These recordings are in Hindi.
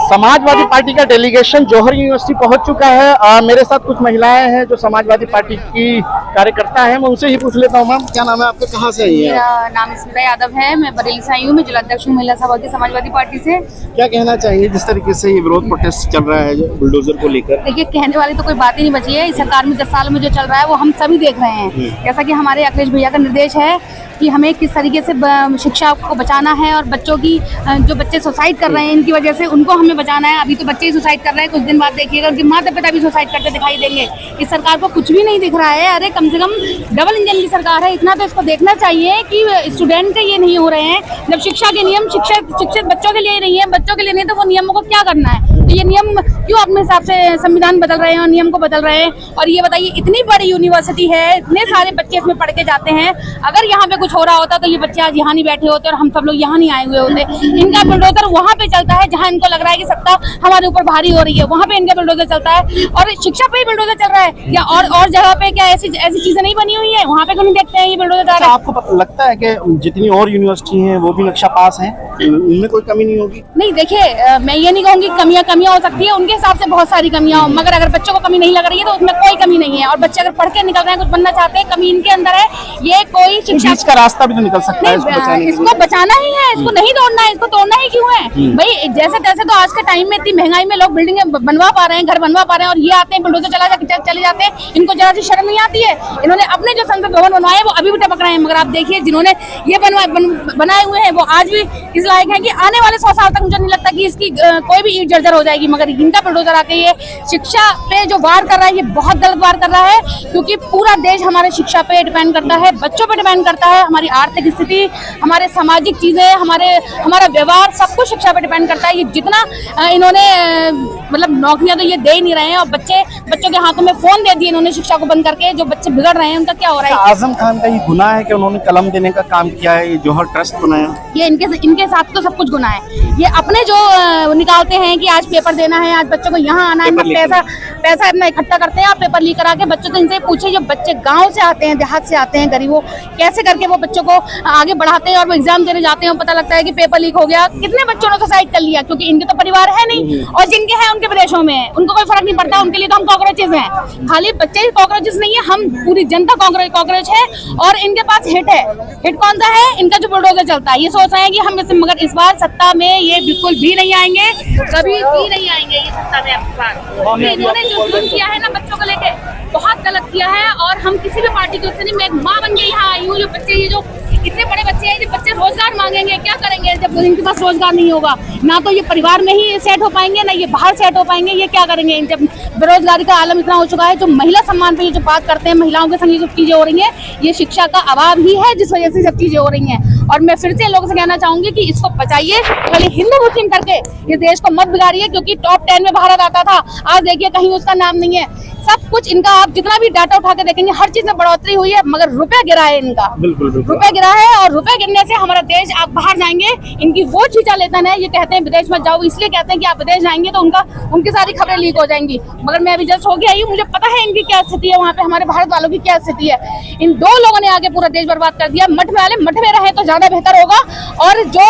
समाजवादी पार्टी का डेलीगेशन जौहर यूनिवर्सिटी पहुंच चुका है। मेरे साथ कुछ महिलाएं हैं जो समाजवादी पार्टी की कार्यकर्ता हैं। मैं उनसे ही पूछ लेता हूँ। मैम, क्या नाम है आपका, कहाँ से आई हैं? मेरा नाम स्मिता यादव है, मैं बरेली से आई हूँ। मैं जिलाध्यक्ष हूँ महिला सभा की समाजवादी पार्टी से। क्या कहना चाहिए जिस तरीके से ये विरोध प्रोटेस्ट चल रहा है बुलडोजर को लेकर? देखिए, कहने वाली तो कोई बात ही नहीं बची है। इस सरकार में 10 साल में जो चल रहा है वो हम सभी देख रहे हैं। जैसा कि हमारे अखिलेश भैया का निर्देश है कि हमें किस तरीके से शिक्षा को बचाना है और बच्चों की जो बच्चे सुसाइड कर रहे हैं इनकी वजह से उनको हमें बचाना है। अभी तो बच्चे ही सुसाइड कर रहे हैं, कुछ दिन बाद देखिएगा उनके माता पिता भी सुसाइड करते दिखाई देंगे। इस सरकार को कुछ भी नहीं दिख रहा है। अरे कम से कम डबल इंजन की सरकार है, इतना तो इसको देखना चाहिए कि स्टूडेंट ये नहीं हो रहे हैं। जब शिक्षा के नियम शिक्षित बच्चों के लिए नहीं है, बच्चों के लिए नहीं, तो वो नियमों को क्या करना है? तो ये नियम क्यों अपने हिसाब से संविधान बदल रहे हैं और नियम को बदल रहे हैं? और ये बताइए, इतनी बड़ी यूनिवर्सिटी है, इतने सारे बच्चे इसमें पढ़ के जाते हैं। अगर यहाँ पे कुछ हो रहा होता तो ये बच्चे आज यहाँ नहीं बैठे होते और हम सब लोग यहाँ नहीं आए हुए होते। इनका बुलडोजर वहाँ पे चलता है जहाँ इनको लग रहा है कि सत्ता हमारे ऊपर भारी हो रही है, वहाँ पे इनका बुलडोजर चलता है। और शिक्षा पे ही बुलडोजर चल रहा है या और जगह पे क्या ऐसी चीजें नहीं बनी हुई है? वहाँ पे क्यों देखते हैं ये बुलडोजर जा रहा है? आपको लगता है कि जितनी और यूनिवर्सिटी हैं वो भी नक्शा पास हैं, उनमें कोई कमी नहीं होगी? नहीं, देखिए, मैं ये नहीं कहूँगी कमियां हो सकती है, उनके हिसाब से बहुत सारी कमियां हो, मगर अगर बच्चों को कमी नहीं लग रही है तो उसमें कोई कमी नहीं है। और बच्चे अगर पढ़ के निकल रहे हैं, कुछ बनना चाहते हैं, कमी इनके अंदर है। ये कोई शिक्षा का रास्ता भी तो निकल सकता है। इसको बचाना ही है, इसको नहीं तोड़ना है। इसको तोड़ना ही क्यों है भाई? जैसे तैसे तो आज के टाइम में इतनी महंगाई में लोग बिल्डिंग बनवा पा रहे हैं, घर बनवा पा रहे हैं, और ये आते हैं बुलडोजर चले जाते हैं। इनको जरा सी शर्म नहीं आती है? इन्होंने अपने जो संसद भवन बनवाए वो अभी भी टपक रहे हैं। मगर आप देखिए, जिन्होंने ये बनाए हुए हैं वो आज भी इस लायक है कि आने वाले 100 साल तक मुझे नहीं लगता कि इसकी कोई भी ईंट जर्जर हो जाएगी। मगर इनका बुलडोजर आके ये शिक्षा पे जो वार कर रहा है, ये बहुत गलत वार कर रहा है। क्योंकि पूरा देश हमारे शिक्षा पे डिपेंड करता है, बच्चों पे डिपेंड करता है। हमारी आर्थिक स्थिति, हमारे सामाजिक चीजें, हमारा व्यवहार, सब कुछ शिक्षा पे डिपेंड करता है। ये जितना इन्होंने मतलब नौकरियां तो ये दे ही नहीं रहे हैं, और बच्चों के हाथों में फोन दे दिए इन्होंने शिक्षा को बंद करके। जो बच्चे बिगड़ रहे हैं उनका क्या हो रहा है? आजम खान का ये गुनाह है कि उन्होंने कलम देने का काम किया है, ये जौहर ट्रस्ट बनाया। ये इनके साथ तो सब कुछ गुनाह है। ये अपने जो निकालते हैं कि आज पेपर देना है, आज बच्चों को यहाँ आना है, पैसा अपना इकट्ठा करते हैं, आप पेपर लीक करा के बच्चों तो इनसे पूछे, जो बच्चे गांव से आते हैं, देहात से आते हैं, गरीबों, कैसे करके वो बच्चों को आगे बढ़ाते हैं और वो एग्जाम देने जाते हैं और पता लगता है कि पेपर लीक हो गया। कितने बच्चों ने सुसाइड कर लिया? क्योंकि इनके तो परिवार है नहीं, और जिनके हैं उनके विदेशों में है, उनको कोई फर्क नहीं पड़ता। उनके लिए तो हम कॉकरोचेस हैं। खाली बच्चे ही कॉकरोचेस नहीं है, हम पूरी जनता कॉकरोच है। और इनके पास हिट है। हिट कौन सा है? इनका जो बुलडोजर चलता है। ये सोच रहे हैं कि हम मगर इस बार सत्ता में ये बिल्कुल भी नहीं आएंगे, कभी भी नहीं आएंगे ये सत्ता में। इन्होंने जो जुल्म किया है ना बच्चों को लेके, बहुत गलत किया है। और हम किसी भी पार्टी की ओर से नहीं, मैं एक माँ बन के यहाँ आई हूँ। जो बच्चे, ये जो इतने बड़े बच्चे हैं, जो बच्चे रोजगार मांगेंगे, क्या करेंगे जब इनके पास रोजगार नहीं होगा? ना तो ये परिवार में ही सेट हो पाएंगे, ना ये बाहर सेट हो पाएंगे। ये क्या करेंगे जब बेरोजगारी का आलम इतना हो चुका है? जो महिला सम्मान पे ये जो बात करते हैं, महिलाओं के संग ये जो चीजें हो रही है, ये शिक्षा का अभाव ही है जिस वजह से सब चीजें हो रही हैं। और मैं फिर से लोगों से कहना चाहूंगी कि इसको बचाइए, खाली हिंदू मुस्लिम करके ये देश को मत बिगाड़िए। क्योंकि टॉप 10 में भारत आता था, आज देखिए कहीं उसका नाम नहीं है। सब कुछ इनका, आप जितना भी डाटा उठा के देखेंगे, हर चीज में बढ़ोतरी हुई है, मगर रुपया गिरा है इनका। बिल्कुल। रुपया गिरा है, और रुपया गिरने से हमारा देश, आप बाहर जाएंगे, इनकी वो चीजा लेता है। ये कहते हैं विदेश मत जाओ, इसलिए कहते हैं कि आप विदेश जाएंगे तो उनकी सारी खबरें लीक हो जाएंगी। मगर मैं अभी जस्ट होके आई हूँ, मुझे पता है इनकी क्या स्थिति है वहाँ पे, हमारे भारत वालों की क्या स्थिति है। इन 2 लोगों ने आगे पूरा देश बर्बाद कर दिया। मठ में रहे तो ज्यादा बेहतर होगा। और जो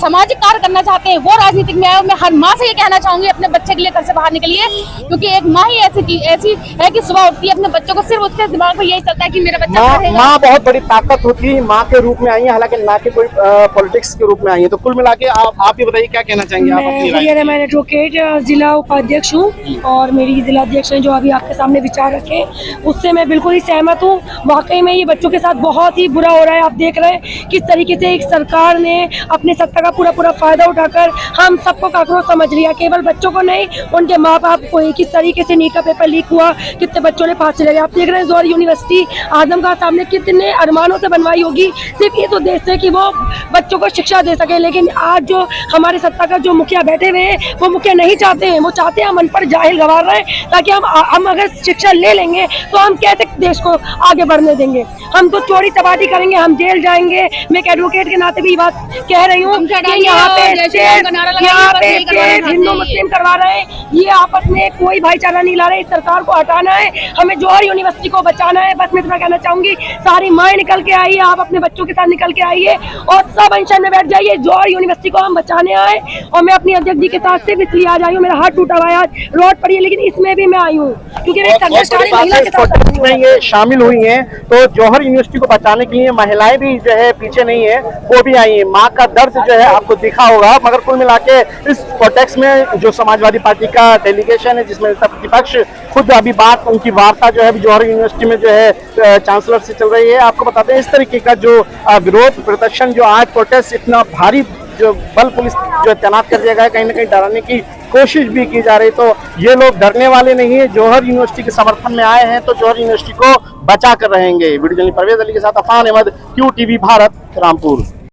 सामाजिक कार्य करना चाहते हैं वो राजनीतिक में आए। मैं हर माँ से ये कहना चाहूंगी, अपने बच्चे के लिए घर से बाहर निकलिए। क्योंकि एक माँ ही ऐसी है कि सुबह उठती है, अपने बच्चों को सिर्फ उसके दिमाग में यही चलता है कि मेरा बच्चा पढ़ेगा। माँ बहुत बड़ी ताकत होती है, माँ के रूप में आई है, हालांकि ना कि कोई पॉलिटिक्स के रूप में आई है। तो कुल मिला के आप ही बताइए, क्या कहना चाहेंगे आप अपनी राय? मैं एडवोकेट जिला उपाध्यक्ष हूँ, और मेरी जिला अध्यक्ष ने जो अभी आपके सामने विचार रखे, उससे मैं बिल्कुल ही सहमत हूँ। वाकई में ये बच्चों के साथ बहुत ही बुरा हो रहा है। आप देख रहे हैं किस तरीके से एक सरकार ने अपने सत्ता का पूरा फायदा उठाकर हम सबको काकरोच समझ लिया। केवल बच्चों को नहीं, उनके माँ बाप को। किस तरीके से नीट का पेपर लीक हुआ, कितने बच्चों ने फांसी लगे। आप देख रहे हैं जौहर यूनिवर्सिटी आजम खान साहब ने कितने अरमानों से बनवाई होगी, सिर्फ ये तो देश से कि वो बच्चों को शिक्षा दे सके। लेकिन आज जो हमारे सत्ता का जो मुखिया बैठे हुए हैं, वो मुखिया नहीं चाहते हैं। वो चाहते हैं हम अनपढ़ जाहिल गंवार रहे, ताकि हम अगर शिक्षा ले लेंगे तो हम कैसे देश को आगे बढ़ने देंगे? हम तो चोरी चपाटी करेंगे, हम जेल जाएंगे, मैं एक एडवोकेट के नाते भी ये बात कह रही हूँ हमसे कि हटाइए यहाँ पे और जय श्री राम का नारा लगाइए, यहाँ बस पे यही करवाना चाहते हिंदू हैं मुस्लिम करवा रहे हैं, ये आपस में कोई भाईचारा नहीं ला रहे। इस सरकार को हटाना है, हमें जौहर यूनिवर्सिटी को बचाना है। बस मैं इतना कहना चाहूंगी, सारी माएँ निकल के आइए, आप अपने बच्चों के साथ निकल के आइए और सब अनशन में बैठ जाइए। जौहर यूनिवर्सिटी को हम बचाने आए और मैं अपनी अध्यक्ष जी के साथ सिर्फ इसलिए आ जाई हूँ, मेरा हाथ टूटा हुआ है, आज रोड पड़ी है, लेकिन इसमें भी मैं आई हूँ क्योंकि मैं संघर्षकारी महिला के साथ प्रोटेस्ट में ये शामिल हुई हैं। तो जौहर यूनिवर्सिटी को बचाने के लिए महिलाएं भी जो है पीछे नहीं है, वो भी आई हैं। माँ का दर्द जो है आपको दिखा होगा, मगर कुल मिला के इस प्रोटेस्ट में जो समाजवादी पार्टी का डेलीगेशन है, जिसमें प्रतिपक्ष खुद अभी बात उनकी वार्ता जो है अभी जौहर यूनिवर्सिटी में जो है चांसलर से चल रही है। आपको बताते हैं इस तरीके का जो विरोध प्रदर्शन, जो आज प्रोटेस्ट इतना भारी जो बल पुलिस जो तैनात कर दिया गया है, कहीं ना कहीं डराने की कोशिश भी की जा रही। तो ये लोग डरने वाले नहीं है, जौहर यूनिवर्सिटी के समर्थन में आए हैं, तो जौहर यूनिवर्सिटी को बचा कर रहेंगे। वीडियो जर्नलिस्ट परवेज अली के साथ अफान अहमद, QTV भारत, रामपुर।